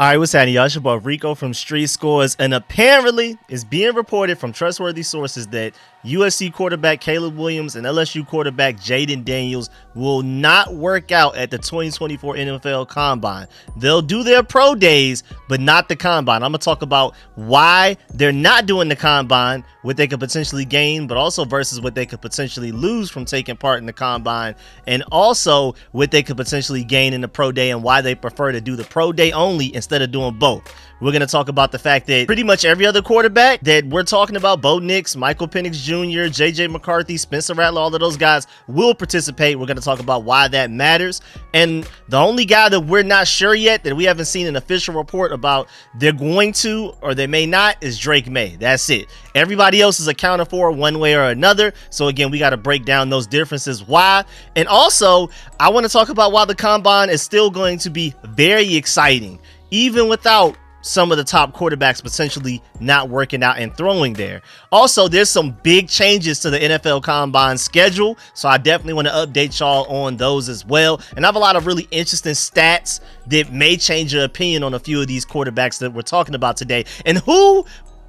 All right, what's happening, y'all? It's your boy Rico from RicoScores, and apparently it's being reported from trustworthy sources that USC quarterback Caleb Williams and LSU quarterback Jayden Daniels will not work out at the 2024 NFL Combine. They'll do their pro days, but not the Combine. I'm going to talk about why they're not doing the Combine, what they could potentially gain, but also versus what they could potentially lose from taking part in the Combine, and also what they could potentially gain in the pro day and why they prefer to do the pro day only instead of doing both. We're going to talk about the fact that pretty much every other quarterback that we're talking about, Bo Nix, Michael Penix Jr., J.J. McCarthy, Spencer Rattler, all of those guys will participate. We're going to talk about why that matters. And the only guy that we're not sure yet, that we haven't seen an official report about they're going to or they may not, is Drake May. That's it. Everybody else is accounted for one way or another. So again, we got to break down those differences. Why? And also, I want to talk about why the Combine is still going to be very exciting, even without some of the top quarterbacks potentially not working out and throwing there. Also, there's some big changes to the NFL Combine schedule, so I definitely want to update y'all on those as well. And I have a lot of really interesting stats that may change your opinion on a few of these quarterbacks that we're talking about today. And who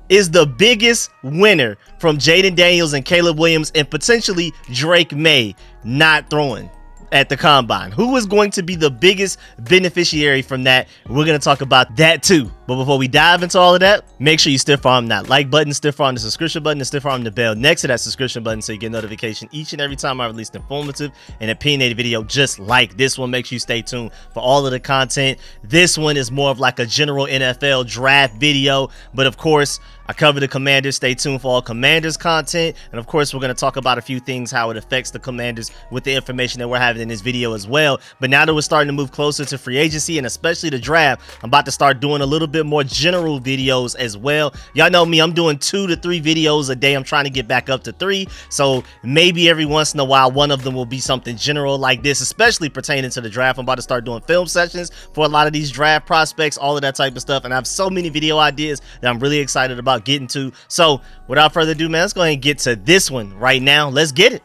is the biggest winner from Jayden Daniels and Caleb Williams and potentially Drake May not throwing at the Combine? Who is going to be the biggest beneficiary from that? We're going to talk about that too. But before we dive into all of that, make sure you stiff arm that like button, stiff arm the subscription button, and stiff arm the bell next to that subscription button so you get notification each and every time I release an informative and opinionated video just like this one. Make sure you stay tuned for all of the content. This one is more of like a general NFL draft video, but of course, I cover the Commanders. Stay tuned for all Commanders content. And of course, we're going to talk about a few things, how it affects the Commanders with the information that we're having in this video as well. But now that we're starting to move closer to free agency and especially the draft, I'm about to start doing a little bit more general videos as well. Y'all know me, I'm doing 2 to 3 videos a day. I'm trying to get back up to 3. So maybe every once in a while, one of them will be something general like this, especially pertaining to the draft. I'm about to start doing film sessions for a lot of these draft prospects, all of that type of stuff. And I have so many video ideas that I'm really excited about getting to. So without further ado, man, let's go ahead and get to this one right now. Let's get it.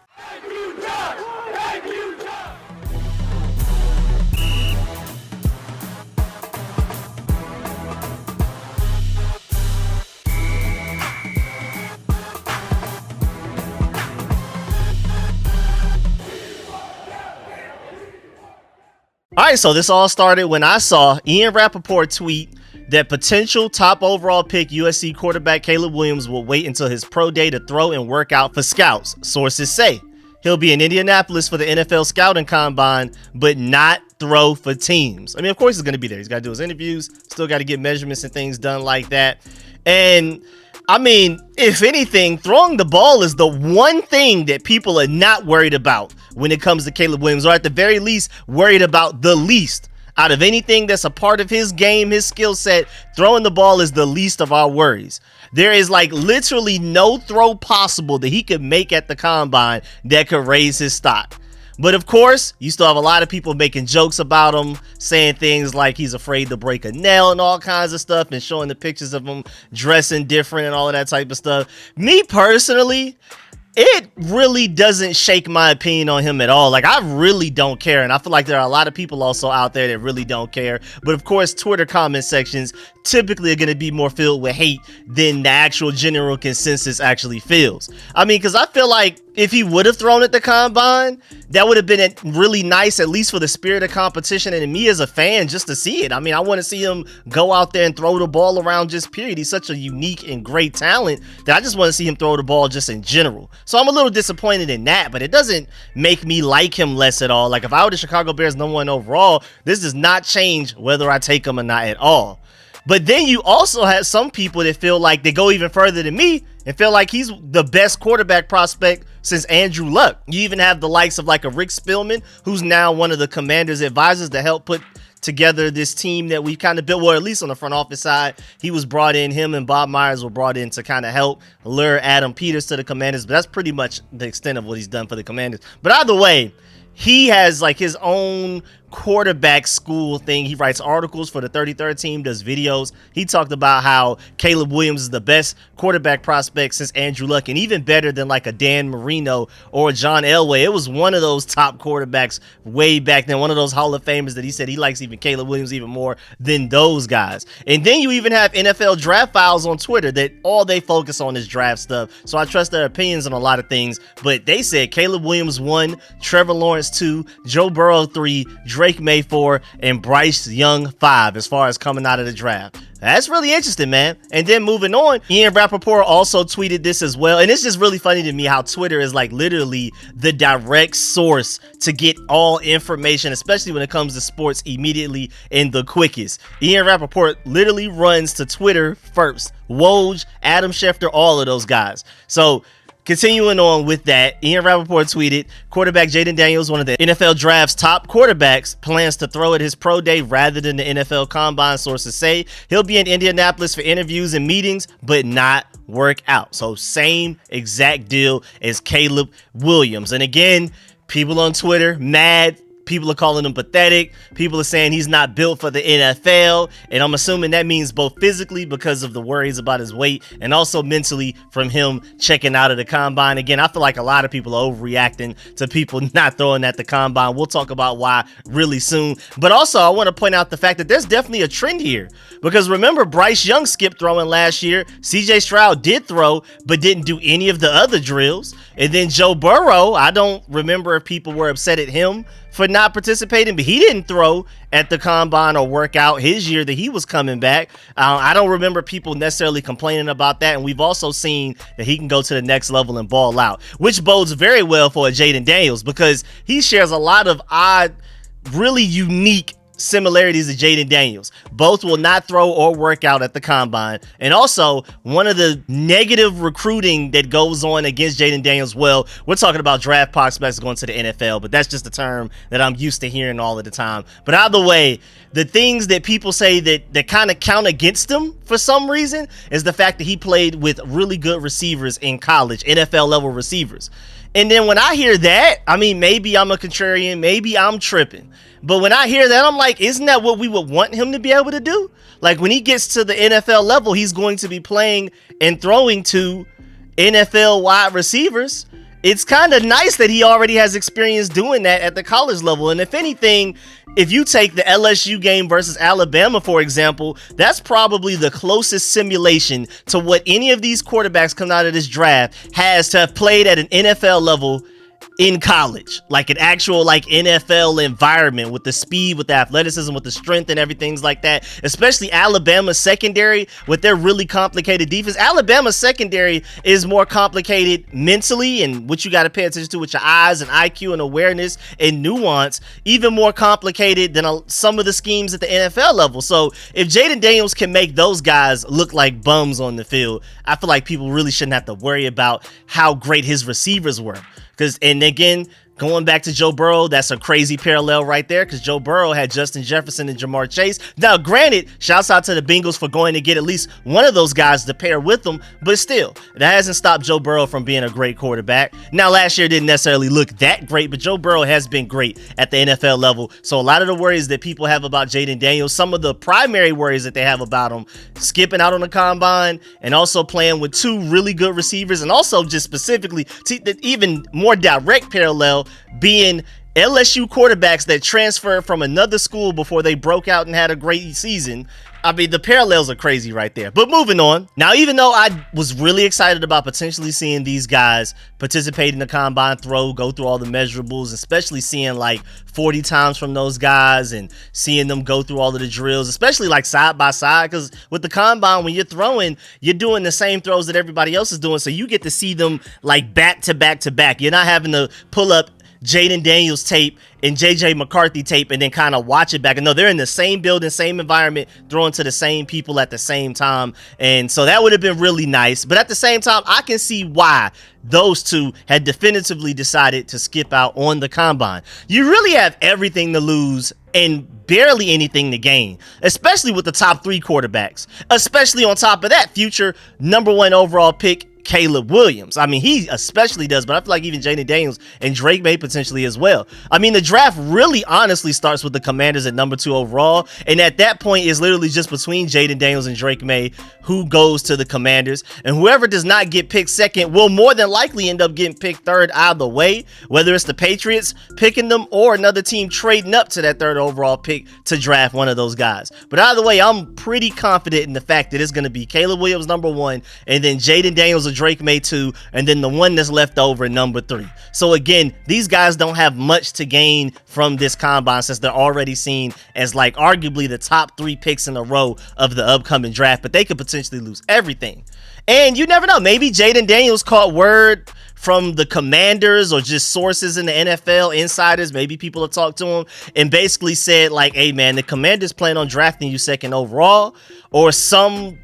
All right, so this all started when I saw Ian Rappaport tweet that potential top overall pick USC quarterback Caleb Williams will wait until his pro day to throw and work out for scouts. Sources say he'll be in Indianapolis for the NFL scouting combine, but not throw for teams. I mean, of course he's going to be there. He's got to do his interviews, still got to get measurements and things done like that. And I mean, if anything, throwing the ball is the one thing that people are not worried about when it comes to Caleb Williams, or at the very least worried about the least. Out of anything that's a part of his game, his skill set, throwing the ball is the least of our worries. There is like literally no throw possible that he could make at the combine that could raise his stock. But of course, you still have a lot of people making jokes about him, saying things like he's afraid to break a nail and all kinds of stuff, and showing the pictures of him dressing different and all of that type of stuff. Me personally, it really doesn't shake my opinion on him at all. Like, I really don't care. And I feel like there are a lot of people also out there that really don't care. But of course, Twitter comment sections typically are going to be more filled with hate than the actual general consensus actually feels. I mean, because I feel like if he would have thrown at the combine, that would have been really nice, at least for the spirit of competition and me as a fan, just to see it. I mean, I want to see him go out there and throw the ball around, just period. He's such a unique and great talent that I just want to see him throw the ball just in general. So I'm a little disappointed in that, but it doesn't make me like him less at all. Like, if I were the Chicago Bears #1 overall, this does not change whether I take him or not at all. But then you also have some people that feel like they go even further than me and feel like he's the best quarterback prospect since Andrew Luck. You even have the likes of like a Rick Spielman, who's now one of the Commanders' advisors to help put together this team that we kind of built, well, at least on the front office side. He was brought in, him and Bob Myers were brought in to kind of help lure Adam Peters to the Commanders, but that's pretty much the extent of what he's done for the Commanders. But either way, he has like his own quarterback school thing. He writes articles for the 33rd team, does videos. He talked about how Caleb Williams is the best quarterback prospect since Andrew Luck, and even better than like a Dan Marino or a John Elway. It was one of those top quarterbacks way back then, one of those Hall of Famers that he said he likes even Caleb Williams even more than those guys. And then you even have NFL draft files on Twitter that all they focus on is draft stuff. So I trust their opinions on a lot of things, but they said Caleb Williams 1, Trevor Lawrence 2, Joe Burrow 3, Drake May 4, and Bryce Young 5 as far as coming out of the draft. That's really interesting, man. And then moving on, Ian Rappaport also tweeted this as well. And it's just really funny to me how Twitter is like literally the direct source to get all information, especially when it comes to sports, immediately and the quickest. Ian Rappaport literally runs to Twitter first. Woj, Adam Schefter, all of those guys. So continuing on with that, Ian Rappaport tweeted, quarterback Jayden Daniels, one of the NFL draft's top quarterbacks, plans to throw at his pro day rather than the NFL combine. Sources say he'll be in Indianapolis for interviews and meetings, but not work out. So same exact deal as Caleb Williams. And again, people on Twitter mad. People are calling him pathetic. People are saying he's not built for the NFL. And I'm assuming that means both physically because of the worries about his weight and also mentally from him checking out of the combine. Again, I feel like a lot of people are overreacting to people not throwing at the combine. We'll talk about why really soon. But also, I want to point out the fact that there's definitely a trend here. Because remember, Bryce Young skipped throwing last year. CJ Stroud did throw, but didn't do any of the other drills. And then Joe Burrow, I don't remember if people were upset at him for not participating, but he didn't throw at the combine or work out his year that he was coming back. I don't remember people necessarily complaining about that, and we've also seen that he can go to the next level and ball out, which bodes very well for Jayden Daniels because he shares a lot of odd, really unique similarities to Jayden Daniels. Both will not throw or work out at the combine. And also, one of the negative recruiting that goes on against Jayden Daniels, well, we're talking about draft prospects going to the NFL, but that's just a term that I'm used to hearing all of the time. But either way, the things that people say that kind of count against him for some reason is the fact that he played with really good receivers in college, NFL level receivers. And then when I hear that, I mean, maybe I'm a contrarian, maybe I'm tripping. But when I hear that, I'm like, isn't that what we would want him to be able to do? Like when he gets to the NFL level, he's going to be playing and throwing to NFL wide receivers. It's kind of nice that he already has experience doing that at the college level. And if anything, if you take the LSU game versus Alabama, for example, that's probably the closest simulation to what any of these quarterbacks coming out of this draft has to have played at an NFL level in college, like an actual like NFL environment with the speed, with the athleticism, with the strength and everything like that. Especially Alabama's secondary with their really complicated defense. Alabama's secondary is more complicated mentally and what you got to pay attention to with your eyes and IQ and awareness and nuance, even more complicated than some of the schemes at the NFL level. So if Jayden Daniels can make those guys look like bums on the field, I feel like people really shouldn't have to worry about how great his receivers were. And again, going back to Joe Burrow, that's a crazy parallel right there because Joe Burrow had Justin Jefferson and Jamar Chase. Now, granted, shouts out to the Bengals for going to get at least one of those guys to pair with them, but still, that hasn't stopped Joe Burrow from being a great quarterback. Now, last year didn't necessarily look that great, but Joe Burrow has been great at the NFL level. So a lot of the worries that people have about Jayden Daniels, some of the primary worries that they have about him, skipping out on the combine and also playing with two really good receivers, and also just specifically, even more direct parallel, being LSU quarterbacks that transferred from another school before they broke out and had a great season. I mean, the parallels are crazy right there. But moving on. Now, even though I was really excited about potentially seeing these guys participate in the combine throw, go through all the measurables, especially seeing like 40 times from those guys and seeing them go through all of the drills, especially like side by side, because with the combine, when you're throwing, you're doing the same throws that everybody else is doing. So you get to see them like back to back to back. You're not having to pull up Jayden Daniels tape and JJ McCarthy tape and then kind of watch it back. And no, they're in the same building, same environment, throwing to the same people at the same time. And so that would have been really nice. But at the same time, I can see why those two had definitively decided to skip out on the combine. You really have everything to lose and barely anything to gain, especially with the top three quarterbacks, especially on top of that future #1 overall pick Caleb Williams. I mean, he especially does, but I feel like even Jayden Daniels and Drake May potentially as well. I mean, the draft really honestly starts with the Commanders at number 2 overall, and at that point is literally just between Jayden Daniels and Drake May who goes to the Commanders, and whoever does not get picked second will more than likely end up getting picked third either way, whether it's the Patriots picking them or another team trading up to that 3rd overall pick to draft one of those guys. But either way, I'm pretty confident in the fact that it's going to be Caleb Williams number 1, and then Jayden Daniels or Drake May 2, and then the one that's left over number 3. So again, these guys don't have much to gain from this combine since they're already seen as like arguably the top 3 picks in a row of the upcoming draft, but they could potentially lose everything. And you never know, maybe Jayden Daniels caught word from the Commanders or just sources in the NFL, insiders, maybe people have talked to him and basically said like, hey man, the Commanders plan on drafting you 2nd overall, or something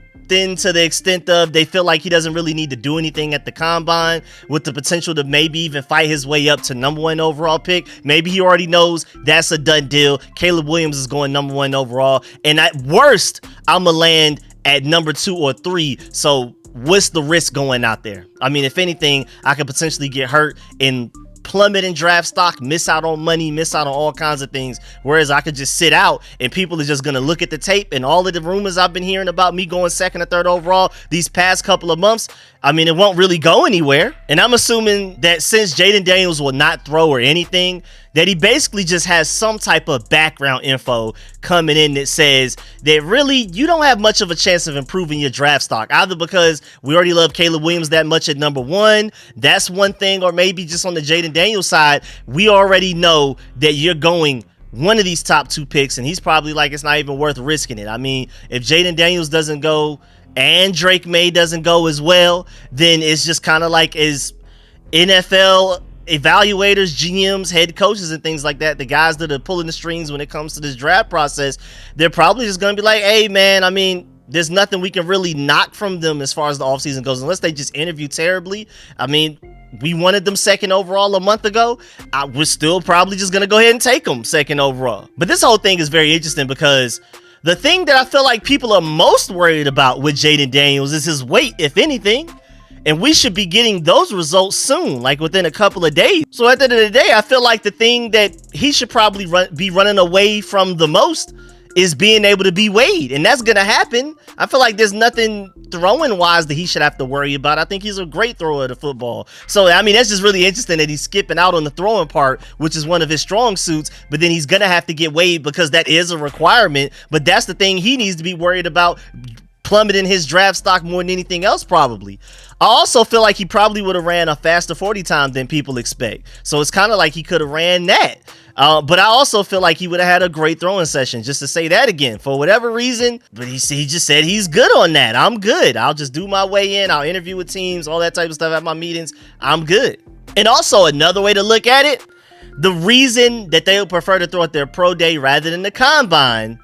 to the extent of they feel like he doesn't really need to do anything at the combine with the potential to maybe even fight his way up to number 1 overall pick. Maybe he already knows that's a done deal. Caleb Williams is going number 1 overall, and at worst I'ma land at number 2 or 3. So what's the risk going out there? I mean, if anything, I could potentially get hurt and plummet in draft stock, miss out on money, miss out on all kinds of things, whereas I could just sit out and people are just going to look at the tape and all of the rumors I've been hearing about me going 2nd or 3rd overall these past couple of months, I mean, it won't really go anywhere. And I'm assuming that since Jayden Daniels will not throw or anything, that he basically just has some type of background info coming in that says that really you don't have much of a chance of improving your draft stock, either because we already love Caleb Williams that much at number 1, that's one thing, or maybe just on the Jayden Daniels side, we already know that you're going one of these top 2 picks, and he's probably like, it's not even worth risking it. I mean, if Jayden Daniels doesn't go and Drake May doesn't go as well, then it's just kind of like, is NFL evaluators, GMs, head coaches, and things like that, the guys that are pulling the strings when it comes to this draft process, they're probably just going to be like, hey man, I mean, there's nothing we can really knock from them as far as the offseason goes, unless they just interview terribly. I mean, we wanted them 2nd overall a month ago. We're still probably just going to go ahead and take them 2nd overall. But this whole thing is very interesting because the thing that I feel like people are most worried about with Jayden Daniels is his weight, if anything. And we should be getting those results soon, like within a couple of days. So at the end of the day, I feel like the thing that he should probably be running away from the most is being able to be weighed. And that's going to happen. I feel like there's nothing throwing wise that he should have to worry about. I think he's a great thrower of the football. So, I mean, that's just really interesting that he's skipping out on the throwing part, which is one of his strong suits. But then he's going to have to get weighed because that is a requirement. But that's the thing he needs to be worried about, plummeting his draft stock more than anything else probably. I also feel like he probably would have ran a faster 40 time than people expect. So it's kind of like he could have ran that. But I also feel like he would have had a great throwing session, just to say that again, for whatever reason. But he just said he's good on that. I'm good. I'll just do my way in. I'll interview with teams, all that type of stuff at my meetings. I'm good. And also another way to look at it, the reason that they would prefer to throw at their pro day rather than the combine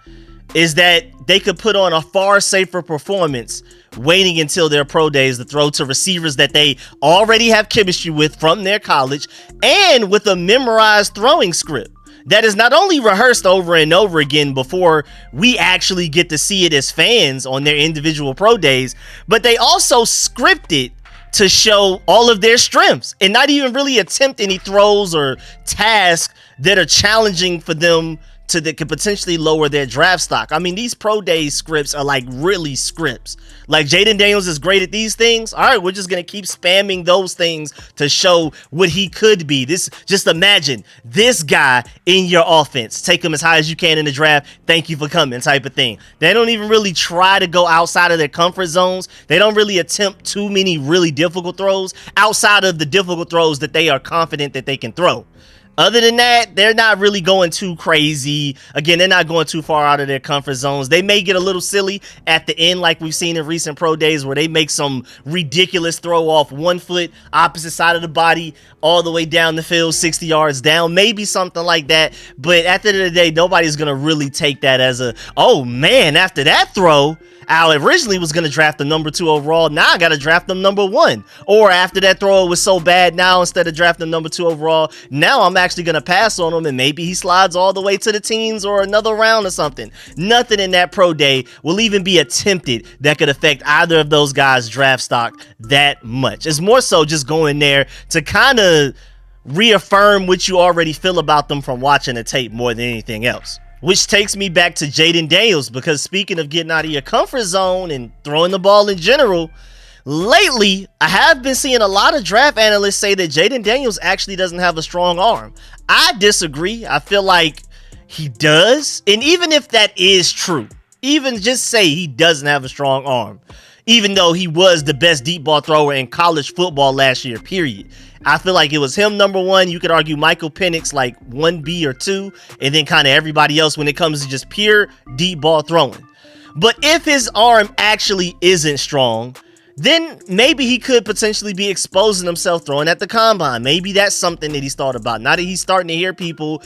is that they could put on a far safer performance waiting until their pro days to throw to receivers that they already have chemistry with from their college, and with a memorized throwing script that is not only rehearsed over and over again before we actually get to see it as fans on their individual pro days, but they also script it to show all of their strengths and not even really attempt any throws or tasks that are challenging for them that could potentially lower their draft stock. I mean, these pro day scripts are like really scripts. Like Jayden Daniels is great at these things. All right, we're just going to keep spamming those things to show what he could be. Just imagine this guy in your offense. Take him as high as you can in the draft. Thank you for coming type of thing. They don't even really try to go outside of their comfort zones. They don't really attempt too many really difficult throws outside of the difficult throws that they are confident that they can throw. Other than that, they're not really going too crazy. Again, they're not going too far out of their comfort zones. They may get a little silly at the end, like we've seen in recent pro days, where they make some ridiculous throw off 1 foot, opposite side of the body, all the way down the field, 60 yards down, maybe something like that. But at the end of the day, nobody's going to really take that as oh man, after that throw, I originally was going to draft them number 2 overall. Now I got to draft them number 1. Or after that throw was so bad, now instead of drafting them number 2 overall, now I'm actually going to pass on him and maybe he slides all the way to the teens or another round or something. Nothing in that pro day will even be attempted that could affect either of those guys' draft stock that much. It's more so just going there to kind of reaffirm what you already feel about them from watching the tape more than anything else. Which takes me back to Jayden Daniels, because speaking of getting out of your comfort zone and throwing the ball in general, lately I have been seeing a lot of draft analysts say that Jayden Daniels actually doesn't have a strong arm. I disagree. I feel like he does. And even if that is true, even just say he doesn't have a strong arm, even though he was the best deep ball thrower in college football last year, period. I feel like it was him number 1. You could argue Michael Penix like 1B or 2, and then kind of everybody else when it comes to just pure deep ball throwing. But if his arm actually isn't strong, then maybe he could potentially be exposing himself throwing at the combine. Maybe that's something that he's thought about. Now that he's starting to hear people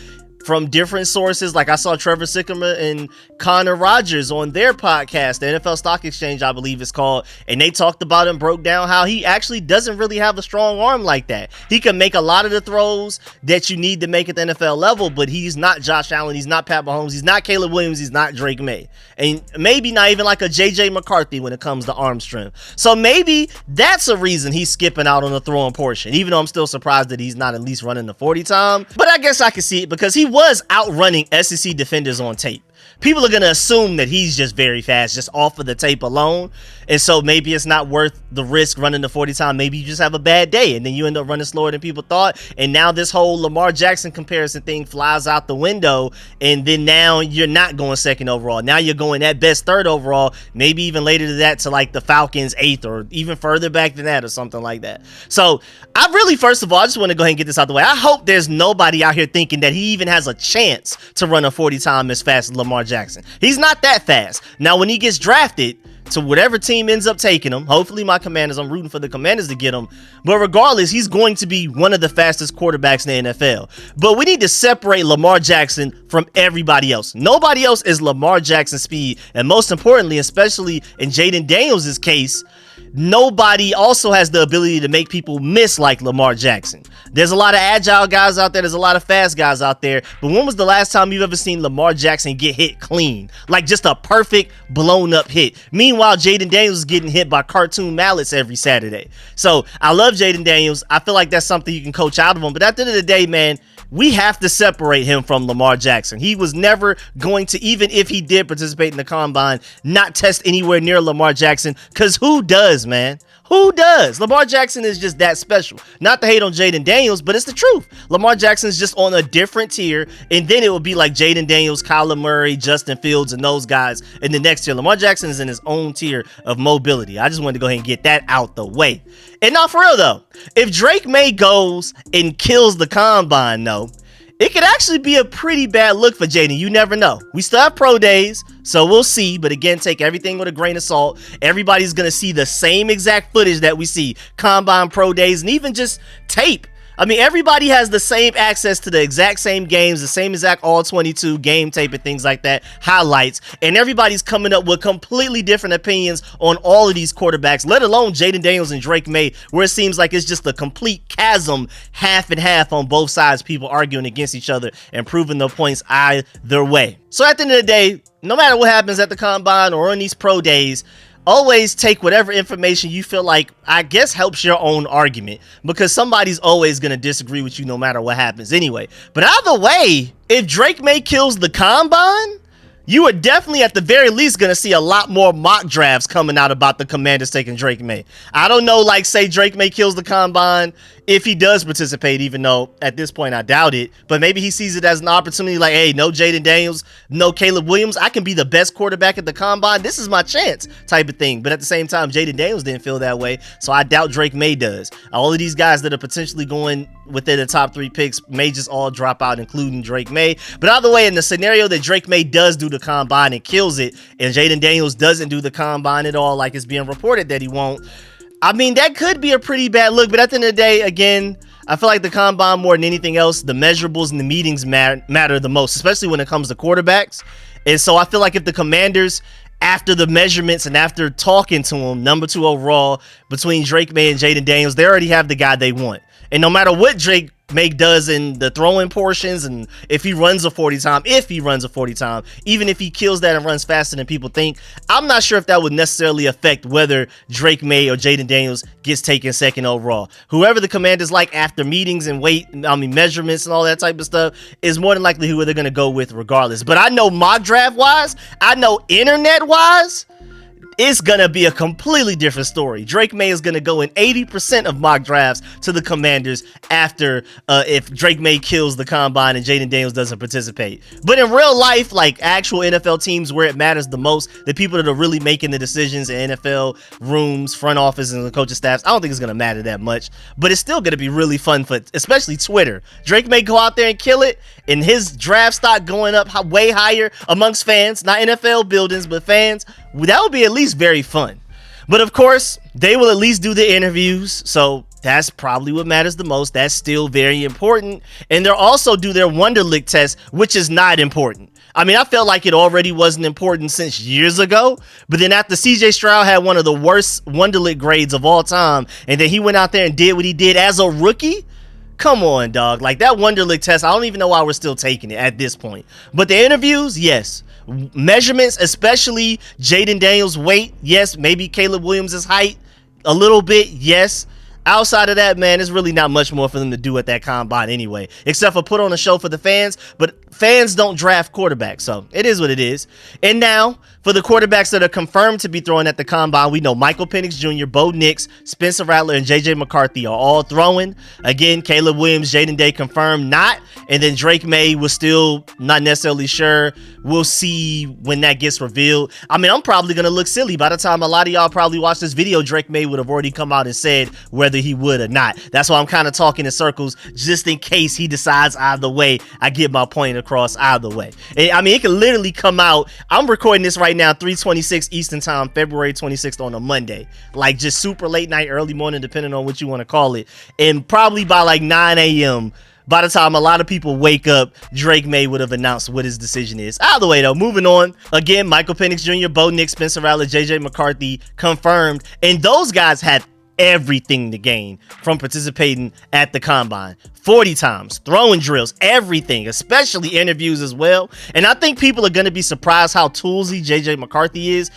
from different sources, like I saw Trevor Sycamore and Connor Rogers on their podcast, the NFL Stock Exchange, I believe it's called, and they talked about and broke down how he actually doesn't really have a strong arm like that. He can make a lot of the throws that you need to make at the NFL level, but he's not Josh Allen, he's not Pat Mahomes, he's not Caleb Williams, he's not Drake May, and maybe not even like a JJ McCarthy when it comes to arm strength. So maybe that's a reason he's skipping out on the throwing portion, even though I'm still surprised that he's not at least running the 40 time. But I guess I can see it because he was outrunning SEC defenders on tape. People are going to assume that he's just very fast just off of the tape alone. And so maybe it's not worth the risk running the 40 time. Maybe you just have a bad day and then you end up running slower than people thought. And now this whole Lamar Jackson comparison thing flies out the window. And then now you're not going 2nd overall. Now you're going at best 3rd overall, maybe even later to that to like the Falcons 8th or even further back than that or something like that. So I really, first of all, I just want to go ahead and get this out the way. I hope there's nobody out here thinking that he even has a chance to run a 40 time as fast as Lamar Jackson. He's not that fast. Now, when he gets drafted to whatever team ends up taking him, hopefully my Commanders, I'm rooting for the Commanders to get him, but regardless, he's going to be one of the fastest quarterbacks in the NFL. But we need to separate Lamar Jackson from everybody else. Nobody else is Lamar Jackson's speed, and most importantly, especially in Jayden Daniels' case, nobody also has the ability to make people miss like Lamar Jackson. There's a lot of agile guys out there. There's a lot of fast guys out there. But when was the last time you've ever seen Lamar Jackson get hit clean? Like just a perfect blown up hit. Meanwhile, Jayden Daniels is getting hit by cartoon mallets every Saturday. So I love Jayden Daniels. I feel like that's something you can coach out of him. But at the end of the day, man, we have to separate him from Lamar Jackson. He was never going to, even if he did participate in the combine, not test anywhere near Lamar Jackson. Because who does, man? Who does? Lamar Jackson is just that special. Not to hate on Jayden Daniels, but it's the truth. Lamar Jackson is just on a different tier, and then it would be like Jayden Daniels, Kyler Murray, Justin Fields, and those guys in the next tier. Lamar Jackson is in his own tier of mobility. I just wanted to go ahead and get that out the way. And now for real though, if Drake May goes and kills the combine though, it could actually be a pretty bad look for Jayden. You never know. We still have pro days, so we'll see. But again, take everything with a grain of salt. Everybody's going to see the same exact footage that we see combine, pro days, and even just tape. I mean, everybody has the same access to the exact same games, the same exact all 22 game tape and things like that, highlights, and everybody's coming up with completely different opinions on all of these quarterbacks, let alone Jayden Daniels and Drake May, where it seems like it's just a complete chasm, half and half on both sides, people arguing against each other and proving their points either way. So at the end of the day, no matter what happens at the combine or on these pro days, always take whatever information you feel like, I guess, helps your own argument, because somebody's always going to disagree with you no matter what happens anyway. But either way, if Drake May kills the combine, you are definitely at the very least going to see a lot more mock drafts coming out about the Commanders taking Drake May. I don't know, like say Drake May kills the combine, if he does participate, even though at this point I doubt it, but maybe he sees it as an opportunity like, hey, no Jayden Daniels, no Caleb Williams, I can be the best quarterback at the combine, this is my chance type of thing. But at the same time, Jayden Daniels didn't feel that way, so I doubt Drake May does. All of these guys that are potentially going within the top 3 picks may just all drop out, including Drake May. But either way, in the scenario that Drake May does do the combine and kills it, and Jayden Daniels doesn't do the combine at all, like it's being reported that he won't, I mean, that could be a pretty bad look. But at the end of the day, again, I feel like the combine more than anything else, the measurables and the meetings matter the most, especially when it comes to quarterbacks. And so I feel like if the Commanders after the measurements and after talking to him, number 2 overall between Drake May and Jayden Daniels, they already have the guy they want. And no matter what Drake May does in the throwing portions, and if he runs a 40 time, even if he kills that and runs faster than people think, I'm not sure if that would necessarily affect whether Drake May or Jayden Daniels gets taken second overall. Whoever the Commanders like after meetings and measurements and all that type of stuff is more than likely who they're going to go with regardless. But I know mock draft wise, I know internet wise, it's going to be a completely different story. Drake May is going to go in 80% of mock drafts to the Commanders after if Drake May kills the combine and Jayden Daniels doesn't participate. But in real life, like actual NFL teams where it matters the most, the people that are really making the decisions in NFL rooms, front office, and the coaching staffs, I don't think it's going to matter that much. But it's still going to be really fun for especially Twitter. Drake May go out there and kill it, and his draft stock going up way higher amongst fans, not NFL buildings, but fans. That would be at least very fun. But of course, they will at least do the interviews, so that's probably what matters the most. That's still very important. And they'll also do their Wonderlic test, which is not important. I mean, I felt like it already wasn't important since years ago, but then after CJ Stroud had one of the worst Wonderlic grades of all time, and then he went out there and did what he did as a rookie, come on, dog. Like, that Wonderlic test, I don't even know why we're still taking it at this point. But the interviews, yes. Measurements, especially Jayden Daniels' weight, yes. Maybe Caleb Williams' height a little bit, yes. Outside of that, man, there's really not much more for them to do at that combine anyway, except for put on a show for the fans. But fans don't draft quarterbacks, so it is what it is. And now, for the quarterbacks that are confirmed to be throwing at the combine, we know Michael Penix Jr., Bo Nix, Spencer Rattler, and J.J. McCarthy are all throwing. Again, Caleb Williams, Jayden Day confirmed not, and then Drake May was still not necessarily sure. We'll see when that gets revealed. I mean, I'm probably going to look silly. By the time a lot of y'all probably watch this video, Drake May would have already come out and said whether he would or not. That's why I'm kind of talking in circles, just in case he decides either way. I get my point across either way. I mean, it can literally come out. I'm recording this right now, 3:26 Eastern Time, February 26th on a Monday. Like, just super late night, early morning, depending on what you want to call it. And probably by like 9 a.m., by the time a lot of people wake up, Drake May would have announced what his decision is. Either way, though, moving on. Again, Michael Penix Jr., Bo Nix, Spencer Rattler, J.J. McCarthy confirmed. And those guys had everything to gain from participating at the combine. 40 times, throwing drills, everything, especially interviews as well. And I think people are going to be surprised how toolsy JJ McCarthy is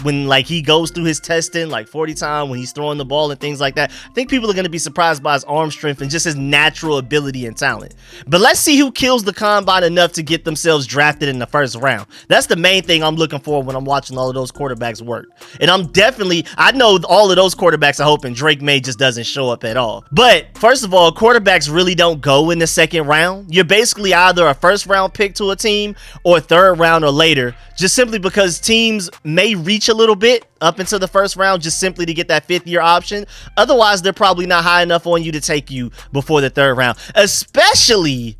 when like he goes through his testing like 40 times when he's throwing the ball and things like that. I think people are going to be surprised by his arm strength and just his natural ability and talent. But let's see who kills the combine enough to get themselves drafted in the first round. That's the main thing I'm looking for when I'm watching all of those quarterbacks work. And I know all of those quarterbacks are hoping Drake May just doesn't show up at all. But first of all, quarterbacks really don't go in the second round. You're basically either a first round pick to a team or third round or later, just simply because teams may reach a little bit up into the first round just simply to get that fifth year option. Otherwise, they're probably not high enough on you to take you before the third round, especially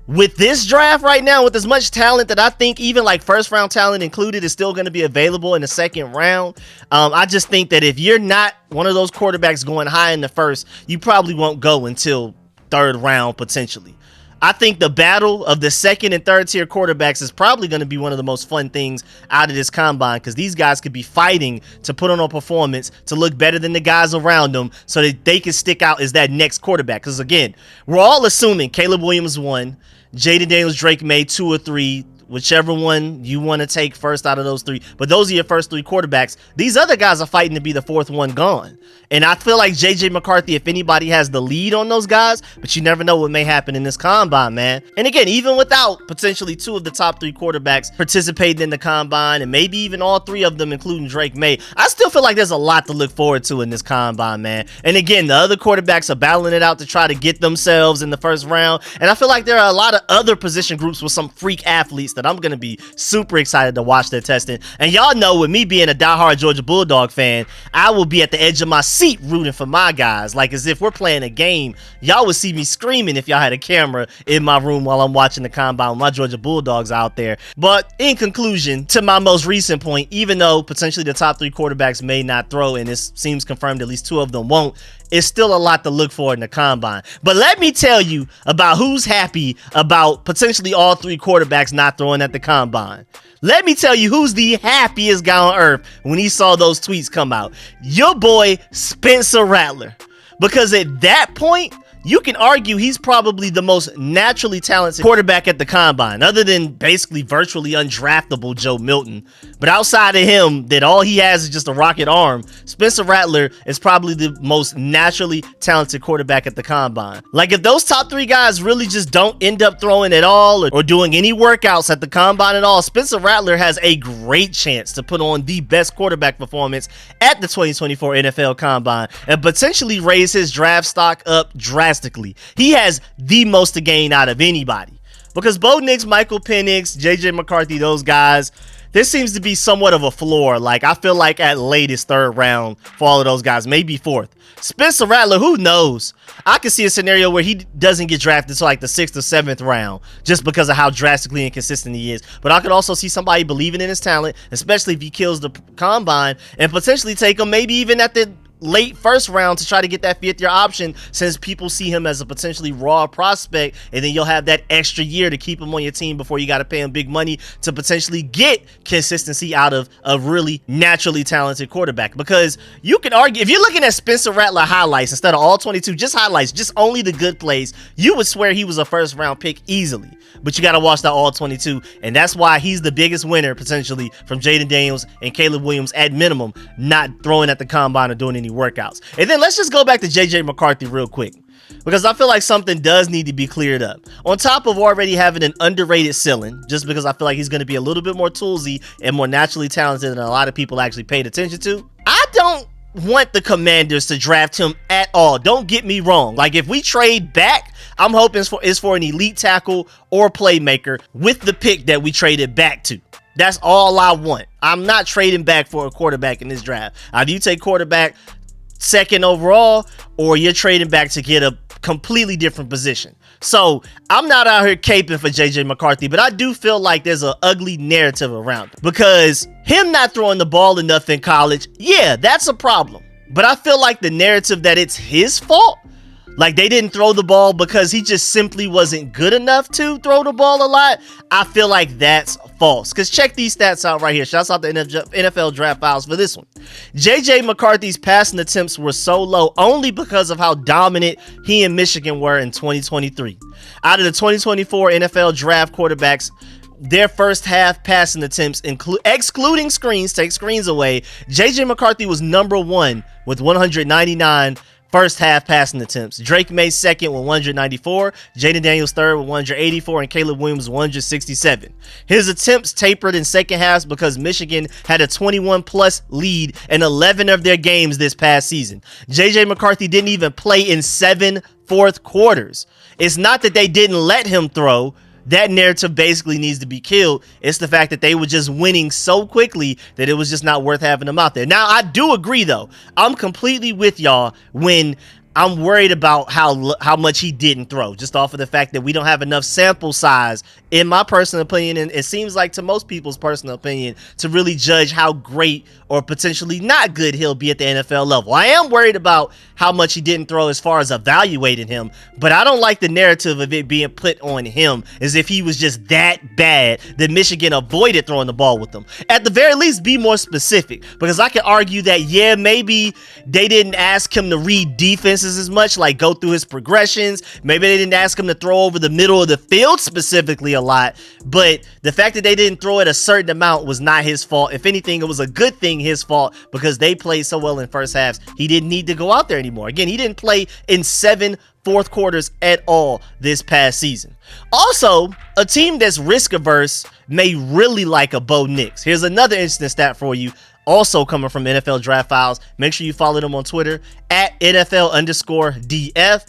with this draft right now, with as much talent that I think even like first round talent included is still going to be available in the second round. I just think that if you're not one of those quarterbacks going high in the first, you probably won't go until third round potentially. I think the battle of the second and third tier quarterbacks is probably going to be one of the most fun things out of this combine, because these guys could be fighting to put on a performance to look better than the guys around them so that they can stick out as that next quarterback. Because again, we're all assuming Caleb Williams 1, Jayden Daniels, Drake May 2 or 3, whichever one you want to take first out of those three. But those are your first three quarterbacks. These other guys are fighting to be the fourth one gone. And I feel like JJ McCarthy, if anybody, has the lead on those guys, but you never know what may happen in this combine, man. And again, even without potentially two of the top three quarterbacks participating in the combine, and maybe even all three of them, including Drake May, I still feel like there's a lot to look forward to in this combine, man. And again, the other quarterbacks are battling it out to try to get themselves in the first round. And I feel like there are a lot of other position groups with some freak athletes that I'm going to be super excited to watch their testing. And y'all know, with me being a diehard Georgia Bulldog fan, I will be at the edge of my seat rooting for my guys. Like, as if we're playing a game, y'all would see me screaming if y'all had a camera in my room while I'm watching the combine with my Georgia Bulldogs out there. But in conclusion, to my most recent point, even though potentially the top three quarterbacks may not throw, and this seems confirmed at least two of them won't, it's still a lot to look for in the combine. But let me tell you about who's happy about potentially all three quarterbacks not throwing throwing at the combine. Let me tell you who's the happiest guy on earth when he saw those tweets come out. Your boy, Spencer Rattler. Because at that point, you can argue he's probably the most naturally talented quarterback at the combine, other than basically virtually undraftable Joe Milton. But outside of him, that all he has is just a rocket arm, Spencer Rattler is probably the most naturally talented quarterback at the combine. Like, if those top 3 guys really just don't end up throwing at all or doing any workouts at the combine at all, Spencer Rattler has a great chance to put on the best quarterback performance at the 2024 NFL Combine and potentially raise his draft stock up drastically. He has the most to gain out of anybody, because Bo Nix, Michael Penix, JJ McCarthy, those guys, there seems to be somewhat of a floor. Like, I feel like at latest 3rd round for all of those guys, maybe 4th. Spencer Rattler, who knows? I can see a scenario where he doesn't get drafted to like the 6th or 7th round just because of how drastically inconsistent he is. But I could also see somebody believing in his talent, especially if he kills the combine, and potentially take him maybe even at the late 1st round to try to get that 5th-year option, since people see him as a potentially raw prospect, and then you'll have that extra year to keep him on your team before you got to pay him big money to potentially get consistency out of a really naturally talented quarterback. Because you can argue, if you're looking at Spencer Rattler highlights instead of all 22, just highlights, just only the good plays, you would swear he was a 1st round pick easily. But you got to watch that all 22, and that's why he's the biggest winner potentially from Jayden Daniels and Caleb Williams at minimum, not throwing at the combine or doing any workouts. And then let's just go back to JJ McCarthy real quick, because I feel like something does need to be cleared up. On top of already having an underrated ceiling, just because I feel like he's going to be a little bit more toolsy and more naturally talented than a lot of people actually paid attention to, I don't want the Commanders to draft him at all. Don't get me wrong. Like, if we trade back, I'm hoping it's for an elite tackle or playmaker with the pick that we traded back to. That's all I want. I'm not trading back for a quarterback in this draft. Either you take quarterback 2nd overall, or you're trading back to get a completely different position. So I'm not out here caping for JJ McCarthy, but I do feel like there's an ugly narrative around it, because him not throwing the ball enough in college, yeah, that's a problem. But I feel like the narrative that it's his fault, like they didn't throw the ball because he just simply wasn't good enough to throw the ball a lot, I feel like that's false. Because check these stats out right here. Shouts out to NFL Draft Files for this one. JJ McCarthy's passing attempts were so low only because of how dominant he and Michigan were in 2023. Out of the 2024 NFL Draft quarterbacks, their first half passing attempts, excluding screens, take screens away, JJ McCarthy was number 1 with 199 first half passing attempts. Drake May 2nd with 194, Jayden Daniels 3rd with 184, and Caleb Williams 167. His attempts tapered in second halves because Michigan had a 21-plus lead in 11 of their games this past season. JJ McCarthy didn't even play in 7 fourth quarters. It's not that they didn't let him throw. That narrative basically needs to be killed. It's the fact that they were just winning so quickly that it was just not worth having them out there. Now, I do agree, though. I'm completely with y'all when I'm worried about how much he didn't throw, just off of the fact that we don't have enough sample size, in my personal opinion, and it seems like to most people's personal opinion, to really judge how great or potentially not good he'll be at the NFL level. I am worried about how much he didn't throw as far as evaluating him, but I don't like the narrative of it being put on him as if he was just that bad that Michigan avoided throwing the ball with him. At the very least, be more specific, because I can argue that, yeah, maybe they didn't ask him to read defenses as much, like go through his progressions. Maybe they didn't ask him to throw over the middle of the field specifically a lot, but the fact that they didn't throw it a certain amount was not his fault. If anything, it was a good thing his fault, because they played so well in first halves. He didn't need to go out there anymore. Again, he didn't play in 7 fourth quarters at all this past season. Also, a team that's risk averse may really like a Bo Nix. Here's another interesting stat for you, also coming from NFL Draft Files. Make sure you follow them on Twitter at NFL_DF.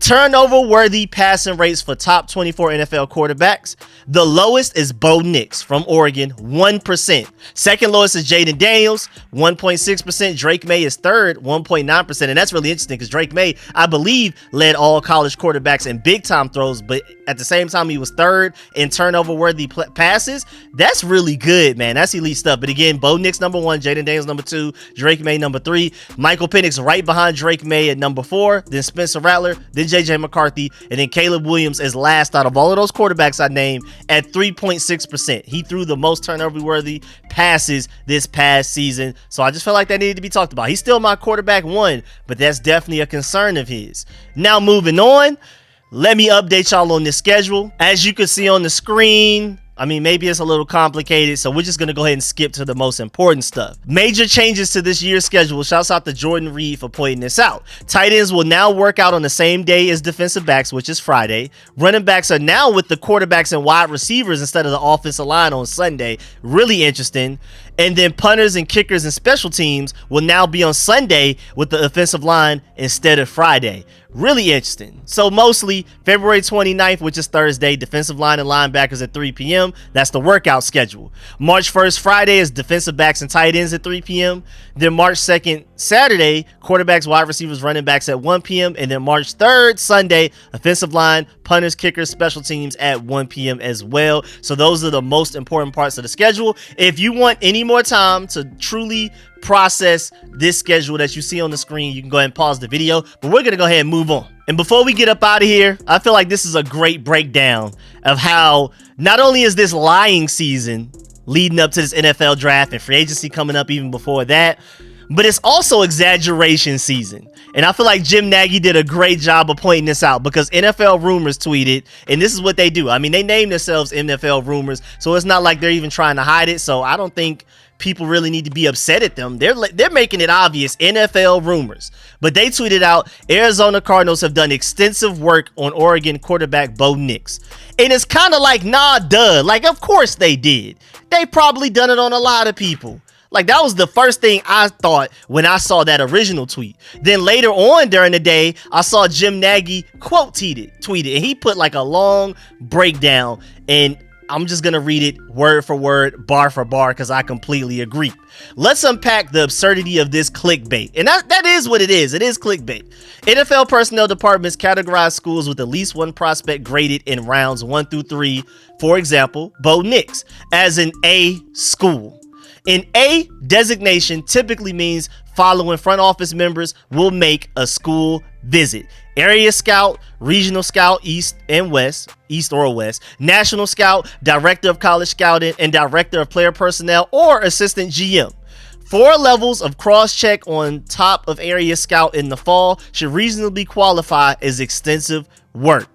Turnover-worthy passing rates for top 24 NFL quarterbacks. The lowest is Bo Nix from Oregon, 1%. Second lowest is Jayden Daniels, 1.6%. Drake May is third, 1.9%. And that's really interesting because Drake May, I believe, led all college quarterbacks in big-time throws, but at the same time, he was third in turnover-worthy passes. That's really good, man. That's elite stuff. But again, Bo Nix number 1, Jayden Daniels number 2, Drake May number 3, Michael Penix right behind Drake May at number 4, then Spencer Rattler, then JJ McCarthy, and then Caleb Williams is last out of all of those quarterbacks I named at 3.6%. He threw the most turnover-worthy passes this past season, so I just felt like that needed to be talked about. He's still my quarterback one, but that's definitely a concern of his. Now moving on, let me update y'all on this schedule. As you can see on the screen, I mean, maybe it's a little complicated, so we're just going to go ahead and skip to the most important stuff. Major changes to this year's schedule. Shouts out to Jordan Reed for pointing this out. Tight ends will now work out on the same day as defensive backs, which is Friday. Running backs are now with the quarterbacks and wide receivers instead of the offensive line on Sunday. Really interesting. And then punters and kickers and special teams will now be on Sunday with the offensive line instead of Friday. Really interesting. So mostly February 29th, which is Thursday, defensive line and linebackers at 3 p.m. That's the workout schedule. March 1st, Friday, is defensive backs and tight ends at 3 p.m. Then March 2nd, Saturday, quarterbacks, wide receivers, running backs at 1 p.m. And then March 3rd, Sunday, offensive line, punters, kickers, special teams at 1 p.m. as well. So those are the most important parts of the schedule. If you want any more time to truly process this schedule that you see on the screen, you can go ahead and pause the video, but we're gonna go ahead and move on. And before we get up out of here, I feel like this is a great breakdown of how not only is this lying season leading up to this NFL draft and free agency coming up even before that, but it's also exaggeration season. And I feel like Jim Nagy did a great job of pointing this out, because NFL Rumors tweeted, and this is what they do. I mean, they name themselves NFL Rumors, so it's not like they're even trying to hide it. So I don't think people really need to be upset at them. They're making it obvious. NFL Rumors. But they tweeted out, Arizona Cardinals have done extensive work on Oregon quarterback Bo Nix. And it's kind of like, nah, duh. Like, of course they did. They probably done it on a lot of people. Like, that was the first thing I thought when I saw that original tweet. Then later on during the day, I saw Jim Nagy tweeted, and he put like a long breakdown, and I'm just going to read it word for word, bar for bar, because I completely agree. Let's unpack the absurdity of this clickbait. And that is what it is. It is clickbait. NFL personnel departments categorize schools with at least one prospect graded in rounds 1 through 3, for example, Bo Nix, as an A school. An A designation typically means following front office members will make a school visit: area scout, regional scout, east or west, national scout, director of college scouting, and director of player personnel or assistant GM. 4 levels of cross-check on top of area scout in the fall should reasonably qualify as extensive work.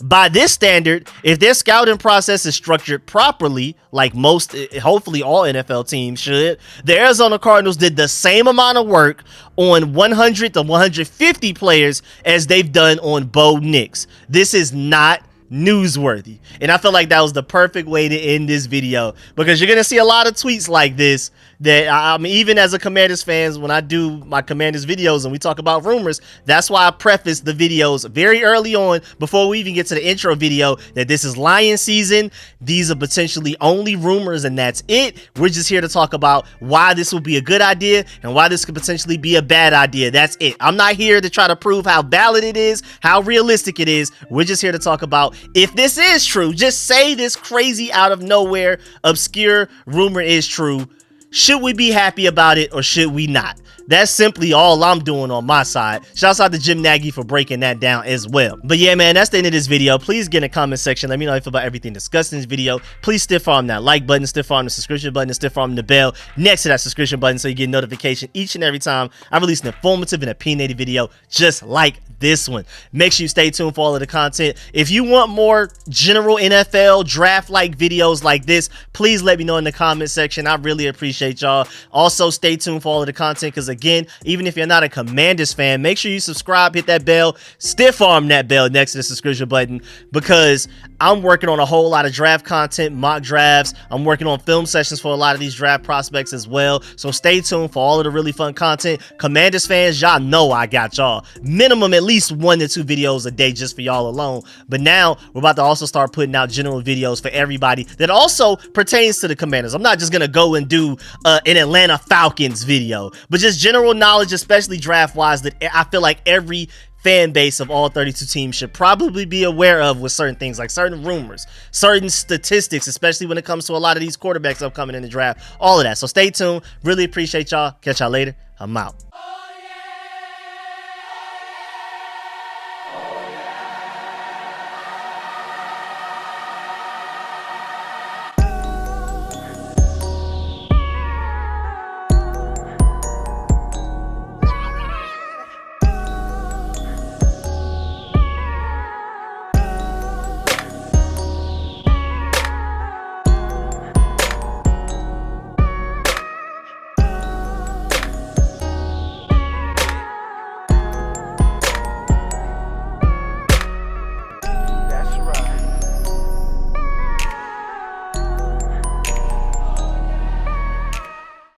By this standard, if their scouting process is structured properly, like most, hopefully all NFL teams should, the Arizona Cardinals did the same amount of work on 100 to 150 players as they've done on Bo Nix. This is not newsworthy. And I feel like that was the perfect way to end this video, because you're going to see a lot of tweets like this that I mean, even as a Commanders fans, when I do my Commanders videos and we talk about rumors, that's why I preface the videos very early on before we even get to the intro video that this is lion season. These are potentially only rumors and that's it. We're just here to talk about why this will be a good idea and why this could potentially be a bad idea. That's it. I'm not here to try to prove how valid it is, how realistic it is. We're just here to talk about if this is true. Just say this crazy out of nowhere obscure rumor is true. Should we be happy about it or should we not? That's simply all I'm doing on my side. Shouts out to Jim Nagy for breaking that down as well. But yeah, man, that's the end of this video. Please get in the comment section. Let me know how you feel about everything discussed in this video. Please stiff arm that like button, stiff arm the subscription button, and stiff arm the bell next to that subscription button so you get notification each and every time I release an informative and opinionated video just like this one. Make sure you stay tuned for all of the content. If you want more general NFL draft-like videos like this, please let me know in the comment section. I really appreciate y'all. Also, stay tuned for all of the content, because again, even if you're not a Commanders fan, make sure you subscribe, hit that bell, stiff arm that bell next to the subscription button, because I'm working on a whole lot of draft content, mock drafts. I'm working on film sessions for a lot of these draft prospects as well. So stay tuned for all of the really fun content. Commanders fans, y'all know I got y'all. Minimum at least 1 to 2 videos a day just for y'all alone. But now we're about to also start putting out general videos for everybody that also pertains to the Commanders. I'm not just going to go and do an Atlanta Falcons video, but just general knowledge, especially draft wise, that I feel like every fan base of all 32 teams should probably be aware of, with certain things like certain rumors, certain statistics, especially when it comes to a lot of these quarterbacks upcoming in the draft, all of that. So stay tuned. Really appreciate y'all. Catch y'all later. I'm out.